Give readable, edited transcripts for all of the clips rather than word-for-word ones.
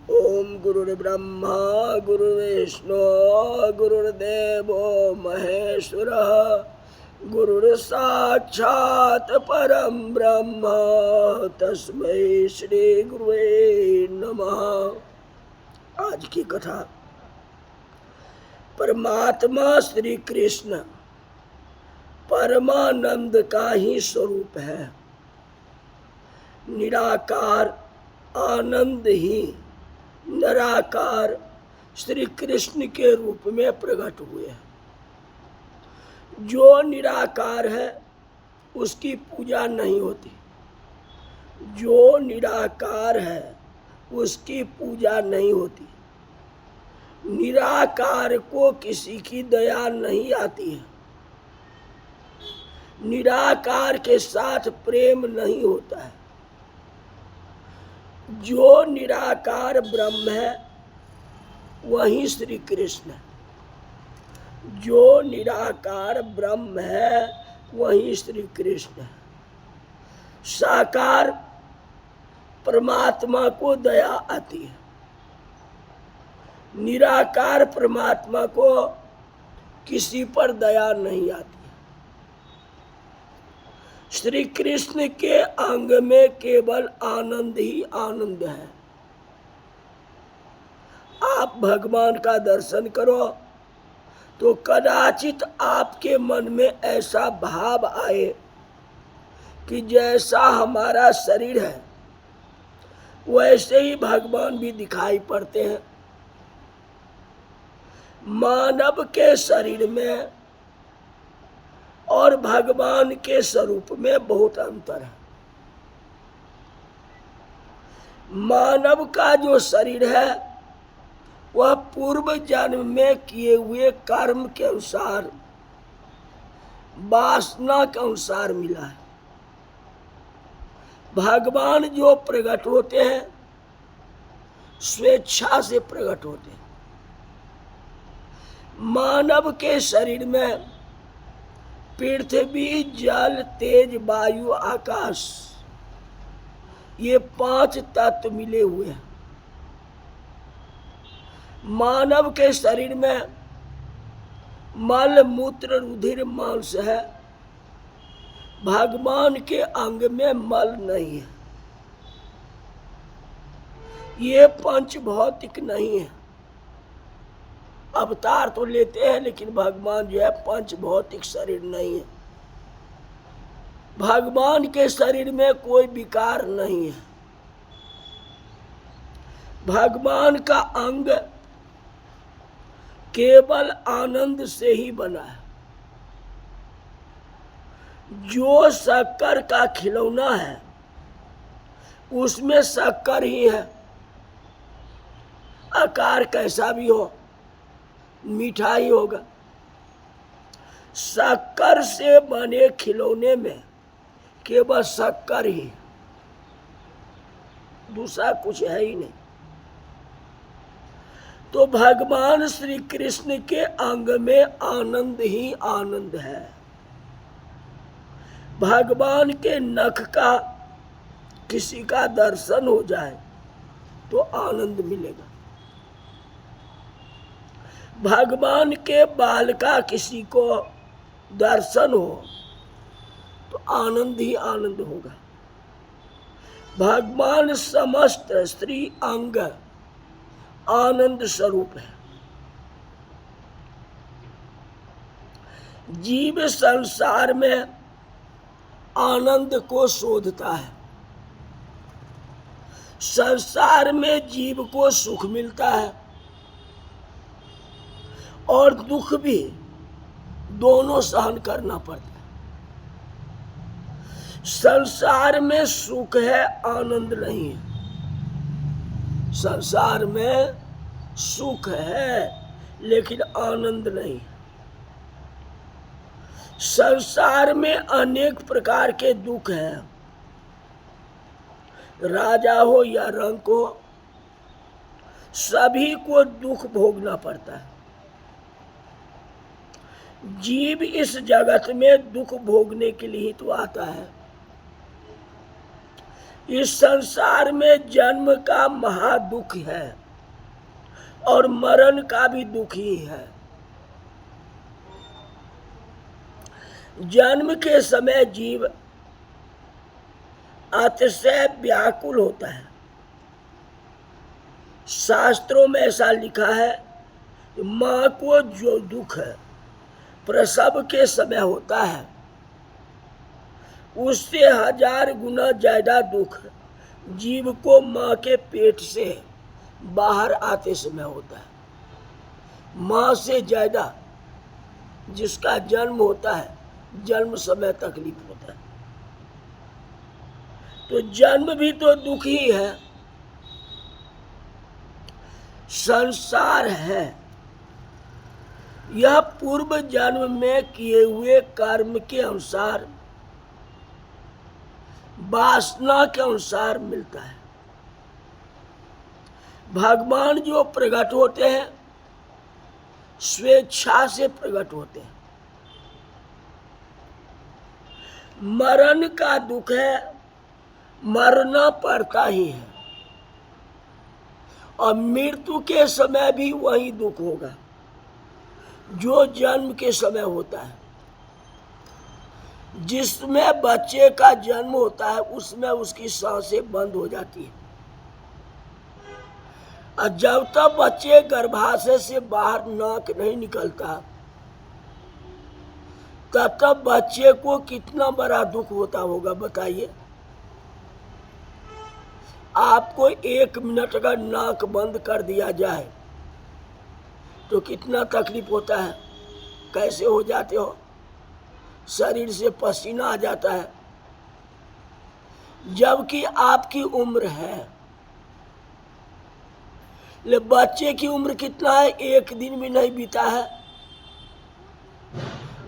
ओम गुरुर्ब्रह्मा गुरुर्विष्णु गुरुर्देवो महेश्वरः गुरुर्साक्षात् परम ब्रह्म तस्मै श्री गुरुवे नमः। आज की कथा परमात्मा श्री कृष्ण परमानंद का ही स्वरूप है। निराकार आनंद ही निराकार श्री कृष्ण के रूप में प्रकट हुए हैं। जो निराकार है उसकी पूजा नहीं होती, जो निराकार है उसकी पूजा नहीं होती। निराकार को किसी की दया नहीं आती है, निराकार के साथ प्रेम नहीं होता है। जो निराकार ब्रह्म है वही श्री कृष्ण है। जो निराकार ब्रह्म है वही श्री कृष्ण है। साकार परमात्मा को दया आती है, निराकार परमात्मा को किसी पर दया नहीं आती। श्री कृष्ण के अंग में केवल आनंद ही आनंद है। आप भगवान का दर्शन करो तो कदाचित आपके मन में ऐसा भाव आए कि जैसा हमारा शरीर है वैसे ही भगवान भी दिखाई पड़ते हैं। मानव के शरीर में और भगवान के स्वरूप में बहुत अंतर है। मानव का जो शरीर है वह पूर्व जन्म में किए हुए कर्म के अनुसार, वासना के अनुसार मिला है। भगवान जो प्रकट होते हैं स्वेच्छा से प्रकट होते हैं। मानव के शरीर में पृथ्वी, जल, तेज, वायु, आकाश, ये 5 तत्व मिले हुए हैं। मानव के शरीर में मल, मूत्र, रुधिर, मांस है। भगवान के अंग में मल नहीं है। ये पंच भौतिक नहीं है। अवतार तो लेते हैं लेकिन भगवान जो है पंच भौतिक शरीर नहीं है। भगवान के शरीर में कोई विकार नहीं है। भगवान का अंग केवल आनंद से ही बना है। जो शक्कर का खिलौना है उसमें शक्कर ही है। आकार कैसा भी हो मीठा ही होगा। शक्कर से बने खिलौने में केवल शक्कर ही, दूसरा कुछ है ही नहीं। तो भगवान श्री कृष्ण के अंग में आनंद ही आनंद है। भगवान के नख का किसी का दर्शन हो जाए तो आनंद मिलेगा। भगवान के बाल का किसी को दर्शन हो तो आनंद ही आनंद होगा। भगवान समस्त स्त्री अंग आनंद स्वरूप है। जीव संसार में आनंद को शोधता है। संसार में जीव को सुख मिलता है और दुख भी, दोनों सहन करना पड़ता है। संसार में सुख है, आनंद नहीं है। संसार में सुख है लेकिन आनंद नहीं। संसार में अनेक प्रकार के दुख हैं। राजा हो या रंक हो, सभी को दुख भोगना पड़ता है। जीव इस जगत में दुख भोगने के लिए ही तो आता है। इस संसार में जन्म का महादुख है और मरण का भी दुख ही है। जन्म के समय जीव अतिशय व्याकुल होता है। शास्त्रों में ऐसा लिखा है, माँ को जो दुख है प्रसव के समय होता है, उससे 1000 गुना ज्यादा दुख जीव को माँ के पेट से बाहर आते समय होता है। माँ से ज्यादा जिसका जन्म होता है, जन्म समय तकलीफ होता है। तो जन्म भी तो दुख ही है, संसार है। यह पूर्व जन्म में किए हुए कर्म के अनुसार, वासना के अनुसार मिलता है। भगवान जो प्रकट होते हैं स्वेच्छा से प्रकट होते हैं। मरण का दुख है, मरना पड़ता ही है, और मृत्यु के समय भी वही दुख होगा जो जन्म के समय होता है। जिसमें बच्चे का जन्म होता है उसमें उसकी सांसें बंद हो जाती है, और जब तक बच्चे गर्भाशय से बाहर नाक नहीं निकलता तब बच्चे को कितना बड़ा दुख होता होगा बताइए। आपको 1 मिनट का नाक बंद कर दिया जाए तो कितना तकलीफ होता है, कैसे हो जाते हो, शरीर से पसीना आ जाता है, जबकि आपकी उम्र है। ले बच्चे की उम्र कितना है, 1 दिन भी नहीं बीता है,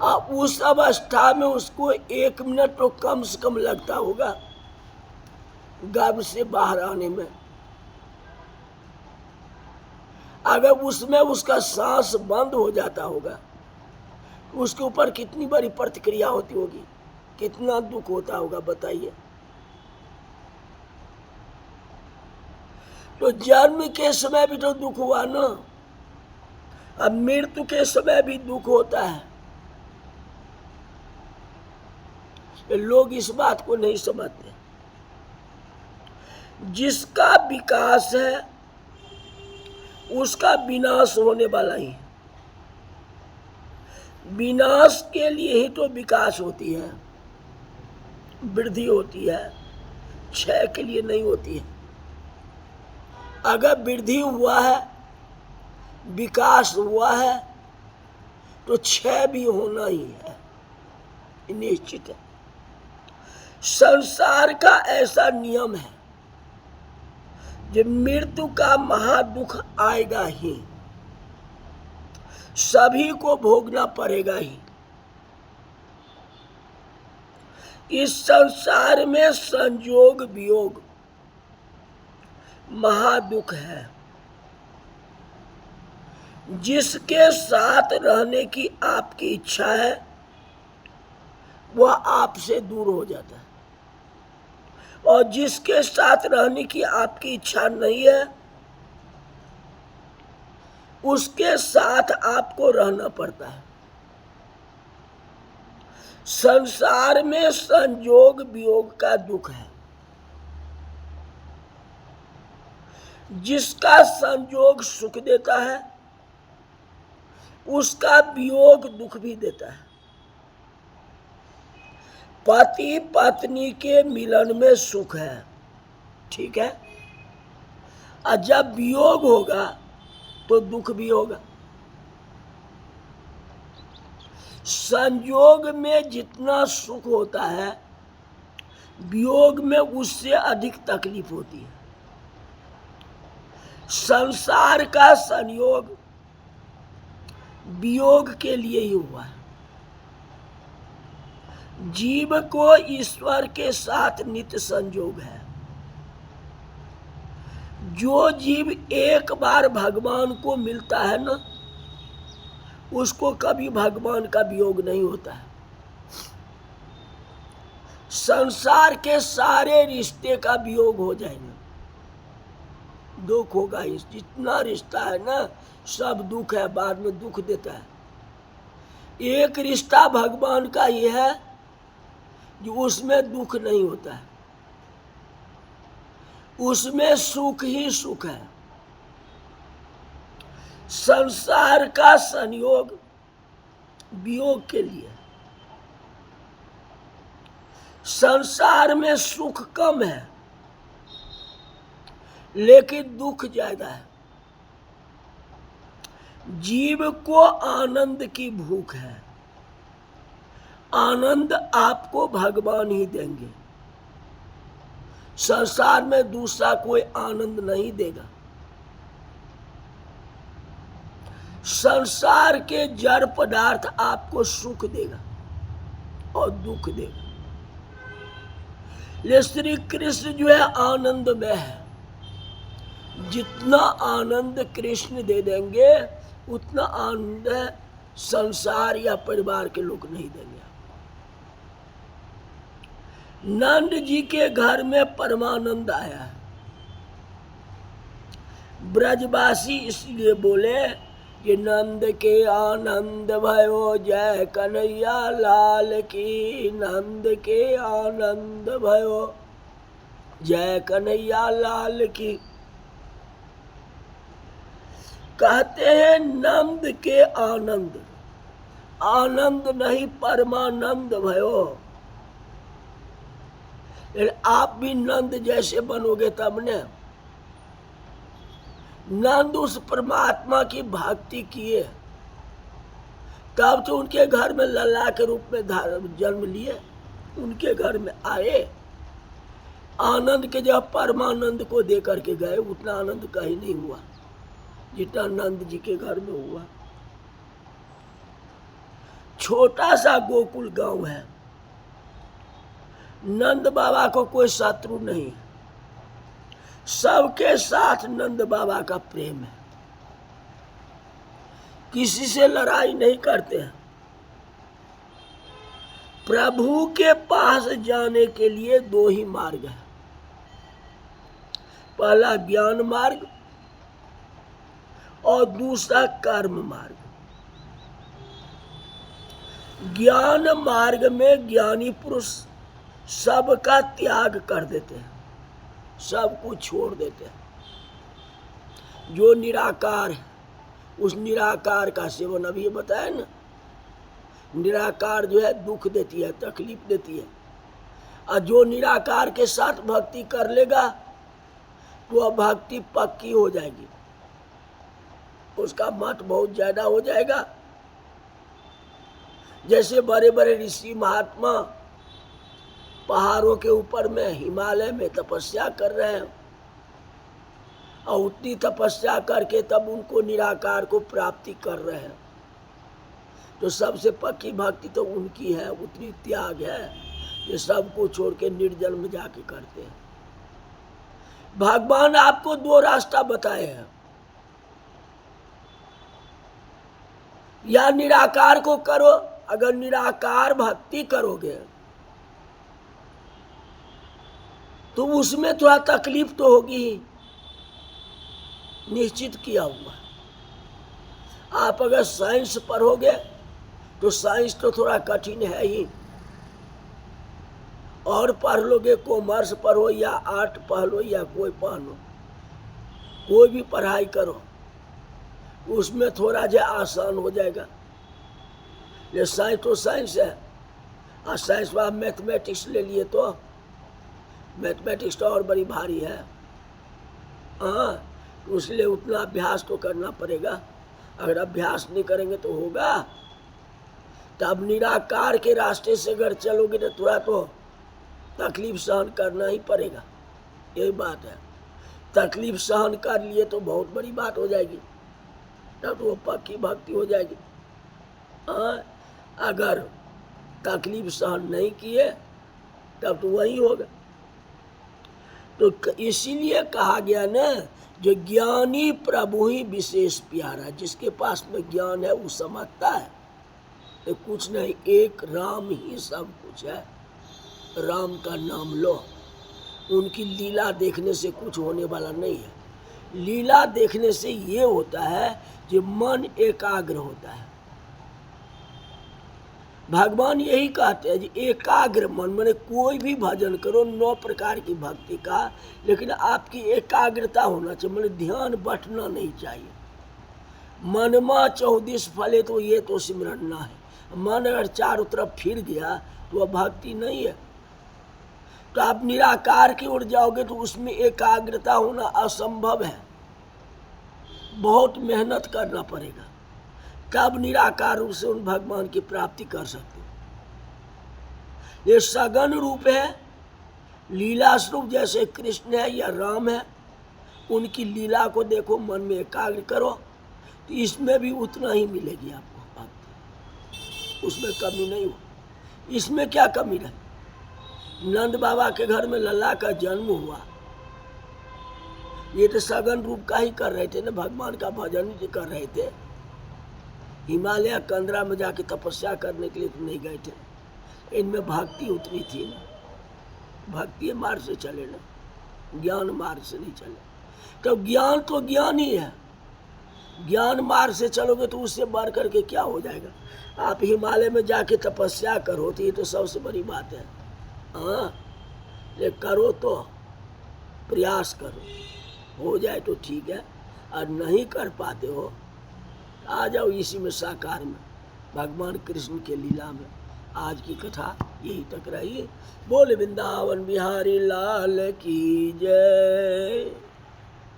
उस अवस्था में उसको 1 मिनट तो कम से कम लगता होगा गर्भ से बाहर आने में। अगर उसमें उसका सांस बंद हो जाता होगा, उसके ऊपर कितनी बड़ी प्रतिक्रिया होती होगी, कितना दुख होता होगा बताइए। तो जन्म के समय भी तो दुख हुआ ना, अब मृत्यु के समय भी दुख होता है। लोग इस बात को नहीं समझते। जिसका विकास है उसका विनाश होने वाला ही है। विनाश के लिए ही तो विकास होती है, वृद्धि होती है, क्षय के लिए नहीं होती है। अगर वृद्धि हुआ है, विकास हुआ है, तो क्षय भी होना ही है, निश्चित है। संसार का ऐसा नियम है, जब मृत्यु का महादुख आएगा ही, सभी को भोगना पड़ेगा ही। इस संसार में संयोग वियोग महादुख है। जिसके साथ रहने की आपकी इच्छा है वह आपसे दूर हो जाता है, और जिसके साथ रहने की आपकी इच्छा नहीं है उसके साथ आपको रहना पड़ता है। संसार में संयोग वियोग का दुख है। जिसका संयोग सुख देता है उसका वियोग दुख भी देता है। पति पत्नी के मिलन में सुख है, ठीक है, और जब वियोग होगा तो दुख भी होगा। संयोग में जितना सुख होता है वियोग में उससे अधिक तकलीफ होती है। संसार का संयोग वियोग के लिए ही हुआ है। जीव को ईश्वर के साथ नित्य संयोग है। जो जीव एक बार भगवान को मिलता है ना, उसको कभी भगवान का वियोग नहीं होता है। संसार के सारे रिश्ते का वियोग हो जाएंगे, दुख होगा। इस जितना रिश्ता है ना सब दुख है, बाद में दुख देता है। एक रिश्ता भगवान का ही है जो उसमें दुख नहीं होता है, उसमें सुख ही सुख है। संसार का संयोग वियोग के लिए, संसार में सुख कम है लेकिन दुख ज्यादा है। जीव को आनंद की भूख है, आनंद आपको भगवान ही देंगे, संसार में दूसरा कोई आनंद नहीं देगा। संसार के जड़ पदार्थ आपको सुख देगा और दुख देगा। ये श्री कृष्ण जो है आनंद में है, जितना आनंद कृष्ण दे देंगे उतना आनंद संसार या परिवार के लोग नहीं देंगे। नंद जी के घर में परमानंद आया है। ब्रजवासी इसलिए बोले कि नंद के आनंद भयो जय कन्हैया लाल की, नंद के आनंद भयो जय कन्हैया लाल की। कहते हैं नंद के आनंद, आनंद नहीं परमानंद भयो। आप भी नंद जैसे बनोगे तब ने। नंद उस परमात्मा की भक्ति किए तब तो उनके घर में लल्ला के रूप में जन्म लिए, उनके घर में आए। आनंद के जब परमानंद को दे करके गए उतना आनंद कहीं नहीं हुआ जितना नंद जी के घर में हुआ। छोटा सा गोकुल गांव है, नंद बाबा को कोई शत्रु नहीं, सबके साथ नंद बाबा का प्रेम है, किसी से लड़ाई नहीं करते हैं। प्रभु के पास जाने के लिए दो ही मार्ग है, पहला ज्ञान मार्ग और दूसरा कर्म मार्ग। ज्ञान मार्ग में ज्ञानी पुरुष सबका त्याग कर देते हैं, सब कुछ छोड़ देते हैं। जो निराकार है उस निराकार का सेवन, अभी ये बताया ना, निराकार जो है दुख देती है, तकलीफ देती है। और जो निराकार के साथ भक्ति कर लेगा तो वह भक्ति पक्की हो जाएगी, उसका मत बहुत ज्यादा हो जाएगा। जैसे बड़े बड़े ऋषि महात्मा पहाड़ों के ऊपर में हिमालय में तपस्या कर रहे हैं और उतनी तपस्या करके तब उनको निराकार को प्राप्ति कर रहे हैं, तो सबसे पक्की भक्ति तो उनकी है, उतनी त्याग है ये सब को छोड़ के निर्जल में जाके करते हैं। भगवान आपको दो रास्ता बताए हैं, या निराकार को करो, अगर निराकार भक्ति करोगे तो उसमें थोड़ा तकलीफ तो होगी ही, निश्चित किया हुआ। आप अगर साइंस पढ़ोगे तो साइंस तो थोड़ा कठिन है ही, और पढ़ लोगे, कॉमर्स पढ़ो या आर्ट पढ़ लो या कोई पढ़ लो, कोई भी पढ़ाई करो उसमें थोड़ा जो आसान हो जाएगा। ये साइंस तो साइंस है, और साइंस में आप मैथमेटिक्स ले लिए तो मैथमेटिक्स तो और बड़ी भारी है। हाँ, तो इसलिए उतना अभ्यास तो करना पड़ेगा, अगर अभ्यास नहीं करेंगे तो होगा। तब निराकार के रास्ते से अगर चलोगे तो थोड़ा तो तकलीफ सहन करना ही पड़ेगा, यही बात है। तकलीफ सहन कर लिए तो बहुत बड़ी बात हो जाएगी, तब तो वो पक्की भक्ति हो जाएगी। हाँ, अगर तकलीफ सहन नहीं किए तब तो वही होगा। तो इसीलिए कहा गया ना, जो ज्ञानी प्रभु ही विशेष प्यारा, जिसके पास में ज्ञान है वो समझता है तो कुछ नहीं, एक राम ही सब कुछ है। राम का नाम लो। उनकी लीला देखने से कुछ होने वाला नहीं है। लीला देखने से ये होता है कि मन एकाग्र होता है। भगवान यही कहते हैं कि एकाग्र मन, माने कोई भी भजन करो 9 प्रकार की भक्ति का, लेकिन आपकी एकाग्रता होना चाहिए, माने ध्यान बटना नहीं चाहिए। मनमा 24 फले तो ये तो सिमरन ना है। मन अगर चारों तरफ फिर गया तो वह भक्ति नहीं है। तो आप निराकार की ओर जाओगे तो उसमें एकाग्रता होना असंभव है, बहुत मेहनत करना पड़ेगा, तब निराकार रूप से उन भगवान की प्राप्ति कर सकते। ये सगन रूप है, लीला स्वरूप, जैसे कृष्ण है या राम है, उनकी लीला को देखो, मन में एकाग्र करो, तो इसमें भी उतना ही मिलेगी आपको भक्ति, उसमें कमी नहीं हो। इसमें क्या कमी रहे? नंद बाबा के घर में लल्ला का जन्म हुआ, ये तो सगन रूप का ही कर रहे थे ना, भगवान का भजन ही कर रहे थे। हिमालय कंदरा में जाके तपस्या करने के लिए तो नहीं गए थे। इनमें भक्ति उतनी थी ना, भक्ति मार्ग से चले ना, ज्ञान मार्ग से नहीं चले। तो ज्ञान तो ज्ञान ही है, ज्ञान मार्ग से चलोगे तो उससे बढ़ करके क्या हो जाएगा? आप हिमालय में जाके तपस्या करो तो ये तो सबसे बड़ी बात है। हाँ, ये करो तो प्रयास करो, हो जाए तो ठीक है, और नहीं कर पाते हो आ जाओ इसी में साकार में, भगवान कृष्ण के लीला में। आज की कथा यही तक रही। बोल वृंदावन बिहारी लाल की जय।